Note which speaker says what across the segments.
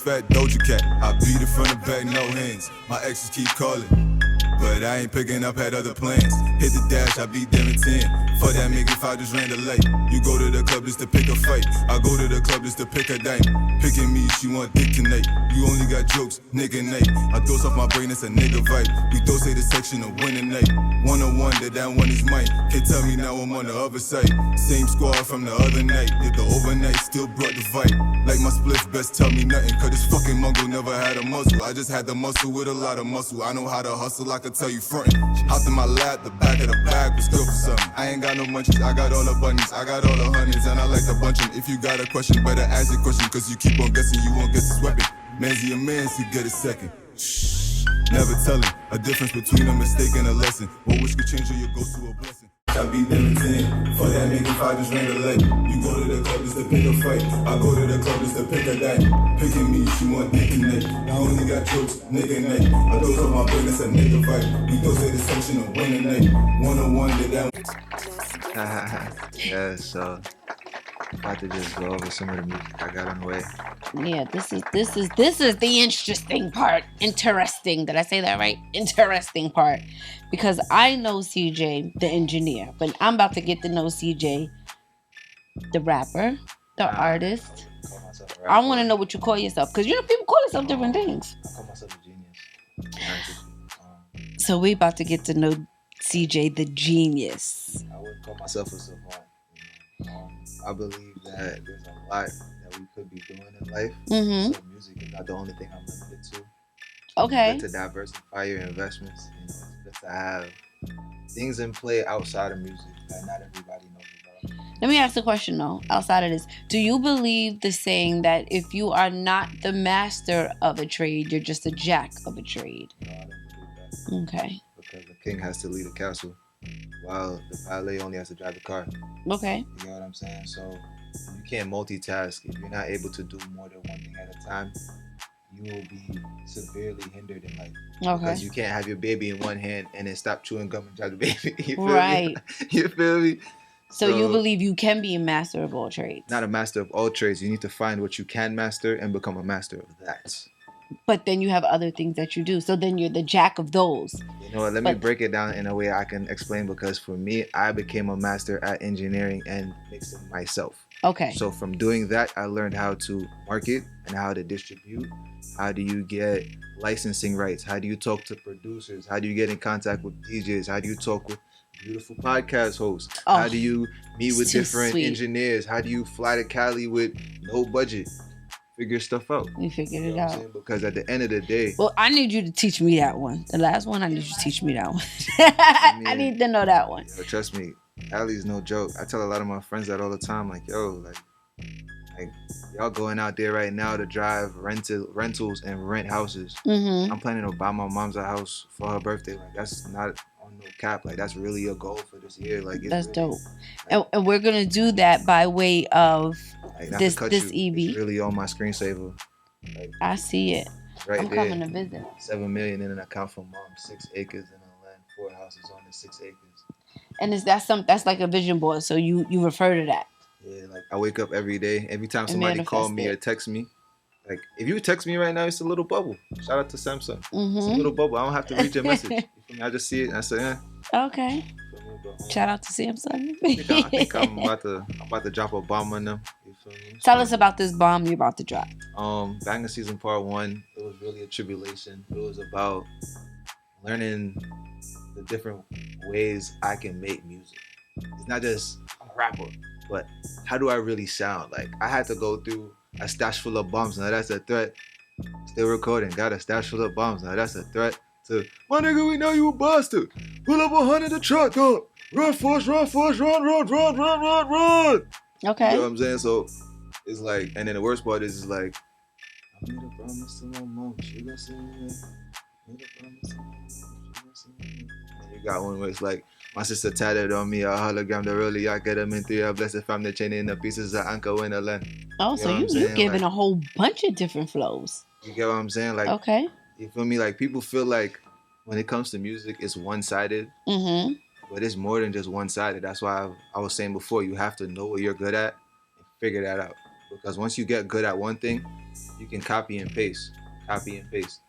Speaker 1: fat Doja Cat. I beat it from the back, no hands. My exes keep calling, but I ain't picking up, had other plans. Hit the dash, I beat them in 10. For that nigga, if I just ran the late. You go to the club just to pick a fight. I go to the club just to pick a dime. Picking me, she want dick tonight. You only got jokes, nigga Nate. I dose off my brain, it's a nigga vibe. We dose the section of winning night. 101, that one is mine. Can't tell me now I'm on the other side. Same squad from the other night. Did the overnight, still brought the fight. Like my spliff, best tell me nothing. Cause this fucking mongo never had a muscle. I just had the muscle with a lot of muscle. I know how to hustle, I can tell you frontin'. Hopped in my lap, the back of the bag was good for something. I ain't got no munchies, I got all the bunnies, I got all the honeys, and I like to bunch 'em. If you got a question, better ask your question, cause you keep on guessing, you won't guess this weapon. Man's a man, he get a second. Shh, never tellin'. A difference between a mistake and a lesson. What wish could change or you go to a blessing. I beat them in 10. For that nigga, if I just ran the leg. You go to the club just to pick a fight. I go to the club just to pick a dime. Picking me, she want dick and neck. I only got jokes, nigga neck. I those on my brain, it's a nigga fight. We those the section of winning night. 101 did that.
Speaker 2: Yeah, so about to just go over some of the music I got on the way.
Speaker 3: Yeah, this is the interesting part. Interesting. Did I say that right? Interesting part. Because I know CJ, the engineer, but I'm about to get to know CJ, the rapper, the artist. I want to know what you call yourself. Because, people call themselves different things.
Speaker 2: I call myself a genius.
Speaker 3: So we about to get to know CJ, the genius.
Speaker 2: I wouldn't call myself a savant. I believe that there's a lot that we could be doing in life.
Speaker 3: Mm-hmm.
Speaker 2: So music is not the only thing I'm limited to.
Speaker 3: Okay.
Speaker 2: It's good to diversify your investments. It's good to have things in play outside of music that not everybody knows about.
Speaker 3: Let me ask a question though, outside of this. Do you believe the saying that if you are not the master of a trade, you're just a jack of a trade?
Speaker 2: No, I don't believe that.
Speaker 3: Okay.
Speaker 2: Because the king has to lead a castle, while the valet only has to drive the car.
Speaker 3: Okay.
Speaker 2: You know what I'm saying? So you can't multitask. If you're not able to do more than one thing at a time, you will be severely hindered in life.
Speaker 3: Okay.
Speaker 2: Because you can't have your baby in one hand and then stop chewing gum and drive the baby. You feel
Speaker 3: Right.
Speaker 2: me? You feel me?
Speaker 3: So you believe you can be a master of all trades?
Speaker 2: Not a master of all trades. You need to find what you can master and become a master of that.
Speaker 3: But then you have other things that you do. So then you're the jack of those.
Speaker 2: You know what? Let me break it down in a way I can explain, because for me, I became a master at engineering and mixing myself.
Speaker 3: Okay.
Speaker 2: So from doing that, I learned how to market and how to distribute. How do you get licensing rights? How do you talk to producers? How do you get in contact with DJs? How do you talk with beautiful podcast hosts? How do you meet with different engineers? How do you fly to Cali with no budget? Figure stuff out.
Speaker 3: You figured it out.
Speaker 2: Because at the end of the day...
Speaker 3: Well, I need you to teach me that one. The last one, I need you to teach me that one. I need to know that one.
Speaker 2: Yo, trust me, Cali's no joke. I tell a lot of my friends that all the time. Like, yo, like y'all going out there right now to drive rentals and rent houses.
Speaker 3: Mm-hmm.
Speaker 2: I'm planning to buy my mom's a house for her birthday. Like, that's not on no cap. Like, that's really a goal for this year. Like,
Speaker 3: that's
Speaker 2: really,
Speaker 3: dope. And we're gonna do that by way of this EB.
Speaker 2: It's really on my screensaver. Like,
Speaker 3: I see it.
Speaker 2: Right
Speaker 3: I'm
Speaker 2: there.
Speaker 3: coming to visit.
Speaker 2: $7 million in an account for mom. 6 acres in a land. 4 houses on the 6 acres.
Speaker 3: And that's like a vision board. So you refer to that.
Speaker 2: Yeah, like I wake up every day. Every time somebody call me or text me, like if you text me right now, it's a little bubble. Shout out to Samsung.
Speaker 3: Mm-hmm.
Speaker 2: It's a little bubble. I don't have to read your message. You feel me? I just see it and I say, eh.
Speaker 3: Okay. Shout out to Samsung.
Speaker 2: I think I'm about to drop a bomb on them. You feel me?
Speaker 3: Tell us about this bomb you're about to drop.
Speaker 2: Banger Season Part 1. It was really a tribulation. It was about learning the different ways I can make music. It's not just I'm a rapper, but how do I really sound? Like I had to go through a stash full of bombs. Now that's a threat. Still recording. Got a stash full of bombs. Now that's a threat. To my nigga, we know you a bastard. Pull up 100 the truck, dog. Run, force, run, run.
Speaker 3: Okay.
Speaker 2: You know what I'm saying? So it's like, and then the worst part is like, I made a promise to my mom. She gonna see me. Made a promise to my mom. She gonna see me. And you got one where it's like, my sister tatted on me a hologram that really I get them in 3. I bless the family chain in the pieces of anchor in the land.
Speaker 3: Oh,
Speaker 2: you
Speaker 3: so you giving a whole bunch of different flows.
Speaker 2: You get what I'm saying? Like,
Speaker 3: okay.
Speaker 2: You feel me? Like people feel like when it comes to music, it's one-sided.
Speaker 3: Mm-hmm.
Speaker 2: But it's more than just one-sided. That's why I was saying before, you have to know what you're good at and figure that out. Because once you get good at one thing, you can copy and paste, copy and paste,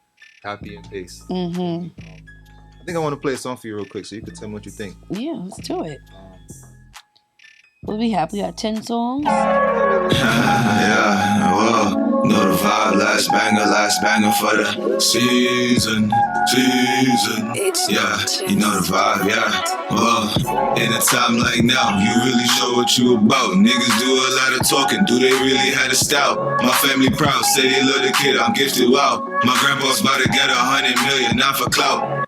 Speaker 2: copy and paste.
Speaker 3: Mm-hmm.
Speaker 2: I think I want to play a song for you real quick so you can tell me what you think.
Speaker 3: Yeah, let's do it. What we have? We got 10 songs.
Speaker 1: Yeah, whoa. Know the vibe, last banger for the season. Yeah, you know the vibe, yeah. Whoa. In a time like now, you really show what you about. Niggas do a lot of talking, do they really have a style? My family proud, say they love the kid, I'm gifted, wow. My grandpa's about to get 100 million, not for clout.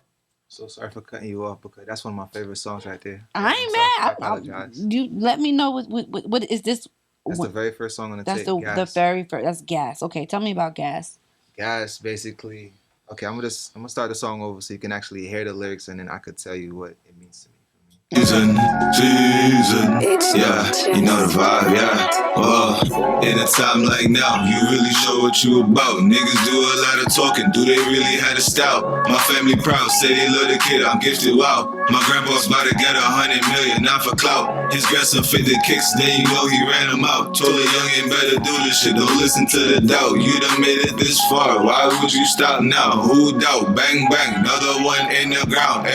Speaker 2: So sorry for cutting you off because that's one of my favorite songs right there.
Speaker 3: I ain't mad.
Speaker 2: I apologize.
Speaker 3: You let me know what is this?
Speaker 2: That's the very first song on the
Speaker 3: That's
Speaker 2: tape.
Speaker 3: the very first. That's Gas. Okay, tell me about Gas.
Speaker 2: Gas, basically. Okay, I'm gonna start the song over so you can actually hear the lyrics and then I could tell you what it means to me. Season, yeah, you know the vibe, yeah. Whoa. In a time like now, you really show what you about. Niggas do a lot of talking, do they really have a style? My family proud, say they love the kid, I'm gifted, wow. My grandpa's about to get 100 million, not for clout. His grandson fit the kicks, then you know he ran him out. Told a youngin' better do this shit, don't listen to the doubt. You done made it this far, why would you stop now? Who doubt? Bang, bang, another one in the ground.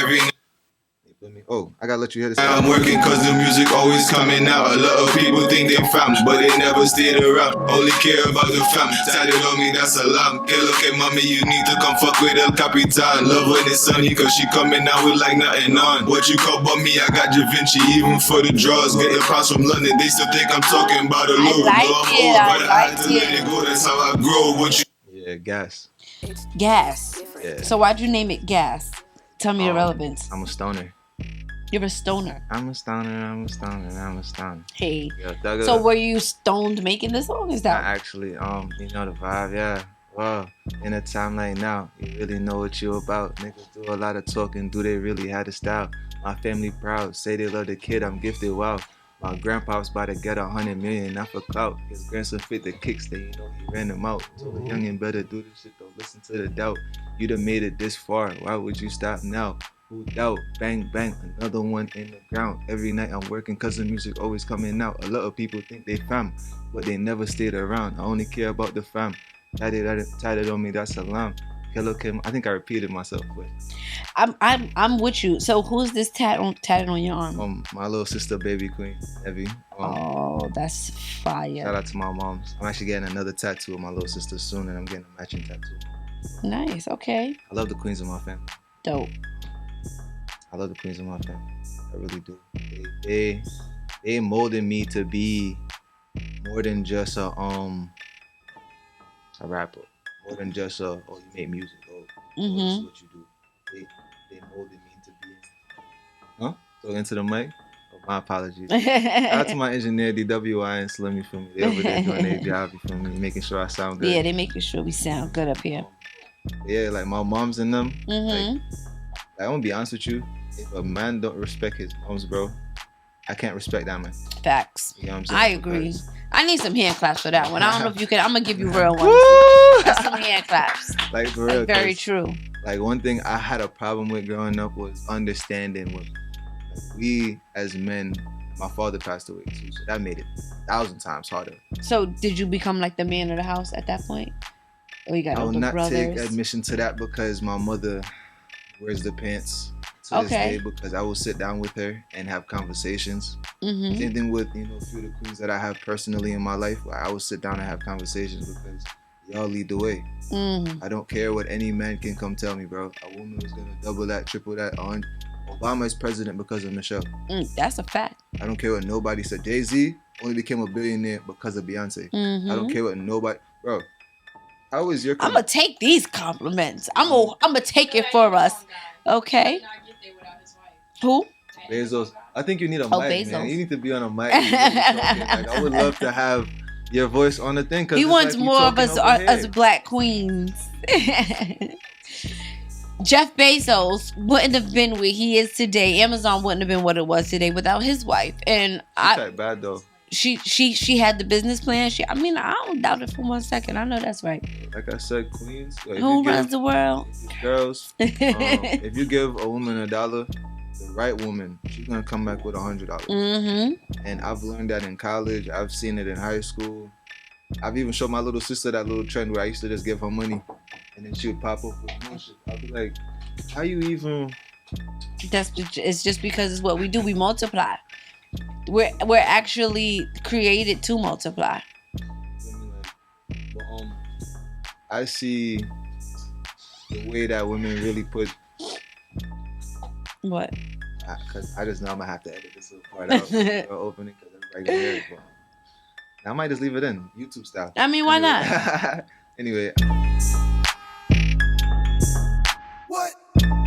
Speaker 2: Oh, I gotta let you hear this. I'm working cause the music always coming out. A lot of people think they fam, but they never stayed around. Only care about the fam. Tatted on me, that's alarm. Hey, look at mommy, you need to come fuck with El Capitan. Love when it's sunny cause she coming out with like nothing on. What you call about me, I got Da Vinci, even for the draws. Getting pounds from London, they still think I'm talking about a load.
Speaker 3: I like it.
Speaker 2: Let it go, that's how I grow. What you... Yeah, Gas.
Speaker 3: Gas.
Speaker 2: Yeah.
Speaker 3: So why'd you name it Gas? Tell me the relevance.
Speaker 2: I'm a stoner.
Speaker 3: You're a stoner.
Speaker 2: I'm a stoner.
Speaker 3: Hey.
Speaker 2: Yeah,
Speaker 3: so were you stoned making this song? Is that
Speaker 2: actually, you know the vibe, yeah. Wow. In a time like now, you really know what you about. Niggas do a lot of talking, do they really have the style? My family proud, say they love the kid, I'm gifted, wow. My grandpa's about to get 100 million, not for clout. His grandson fit the kicks, then you know he ran them out. Told a youngin' better do this shit, don't listen to the doubt. You done made it this far, why would you stop now? Who doubt? Bang, bang, another one in the ground. Every night I'm working cause the music always coming out. A lot of people think they fam, but they never stayed around. I only care about the fam. Tatted on me, that's salam. Hello Kim, I think I repeated myself, but
Speaker 3: I'm with you. So who's this tatted on your arm?
Speaker 2: My little sister, baby queen, Evie.
Speaker 3: Oh, that's fire.
Speaker 2: Shout out to my moms. I'm actually getting another tattoo of my little sister soon, and I'm getting a matching tattoo.
Speaker 3: Nice, okay.
Speaker 2: I love the queens of my family.
Speaker 3: Dope.
Speaker 2: I love the queens of my family. I really do. They molded me to be more than just a rapper. More than just you make music. This is what you do. They molded me to be. Huh? So into the mic. Oh, my apologies. Shout out to my engineer DWI and Slim, you feel me? They over there doing their job, you feel me? Making sure I sound good.
Speaker 3: Yeah, they making sure we sound good up here.
Speaker 2: Yeah, like my moms and them. Like, I'm gonna be honest with you. If a man don't respect his moms, bro, I can't respect that man.
Speaker 3: Facts.
Speaker 2: You know what I'm saying?
Speaker 3: I agree. I need some hand claps for that one. I don't know if you can. I'm gonna give you real ones. That's some hand claps.
Speaker 2: Like for real.
Speaker 3: Like, very true.
Speaker 2: Like one thing I had a problem with growing up was understanding women. Like, we as men, my father passed away too, so that made it 1,000 times harder.
Speaker 3: So did you become like the man of the house at that point? Or you got older brothers? I will not
Speaker 2: take admission to that because my mother wears the pants to this day because I will sit down with her and have conversations. Same thing with, a few of the queens that I have personally in my life. I will sit down and have conversations because y'all lead the way. I don't care what any man can come tell me, bro. A woman is going to double that, triple that. Obama is president because of Michelle.
Speaker 3: That's a fact.
Speaker 2: I don't care what nobody said. Jay-Z only became a billionaire because of Beyonce. I don't care what nobody... Bro, how is your...
Speaker 3: I'm going to take these compliments. I'm gonna take it for us. Okay? Who?
Speaker 2: Bezos. I think you need a mic,
Speaker 3: Bezos.
Speaker 2: man. You need to be on a mic. Like, I would love to have your voice on the thing.
Speaker 3: He wants more of us black queens. Jeff Bezos wouldn't have been where he is today. Amazon wouldn't have been what it was today without his wife. And
Speaker 2: that bad though.
Speaker 3: She had the business plan. I don't doubt it for 1 second. I know that's right.
Speaker 2: Like I said, queens. Like,
Speaker 3: who runs the world?
Speaker 2: Girls. If you give a woman $1, the right woman, she's gonna come back with $100. And I've learned that in college. I've seen it in high school. I've even showed my little sister that little trend where I used to just give her money and then she would pop up with more shit. I'd be like, how you even?
Speaker 3: It's just because it's what we do. We multiply. We're actually created to multiply.
Speaker 2: But, I see the way that women really put.
Speaker 3: What?
Speaker 2: Because I just know I'm gonna have to edit this little part out. Open it because everybody gonna hear it. But I might just leave it in YouTube style.
Speaker 3: I mean, why
Speaker 2: not? Anyway.
Speaker 1: What?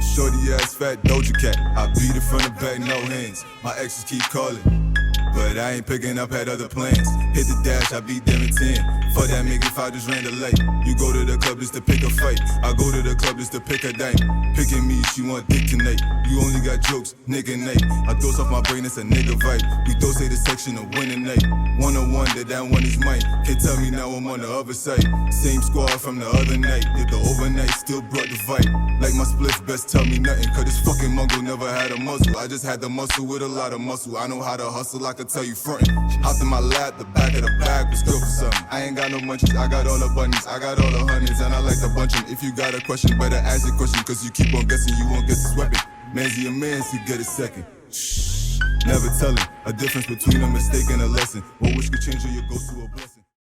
Speaker 1: Shorty ass fat Doja Cat. I beat it from the back, no hands. My exes keep calling, but I ain't picking up, had other plans. Hit the dash, I beat them in 10. For that nigga if I just ran the late. You go to the club just to pick a fight. I go to the club just to pick a dame. Picking me, she want dick tonight. You only got jokes, nigga Nate. I dose off my brain, it's a nigga vibe. We dose the section of winning night. 101, that one is mine. Can't tell me now I'm on the other side. Same squad from the other night. Did the overnight, still brought the fight. Like my spliff, best tell me nothing. Cause this fucking mongo never had a muzzle. I just had the muscle with a lot of muscle. I know how to hustle, I can tell you frontin'. Hopped in my lap, the back of the bag was good for something. I ain't got no munchies, I got all the bunnies, I got all the honeys, and I like to bunch 'em. If you got a question, better ask your question, cause you keep on guessing, you won't guess this weapon. Man's a man's, he get a second. Shh, never tellin'. A difference between a mistake and a lesson. What wish could change or you go to a blessing.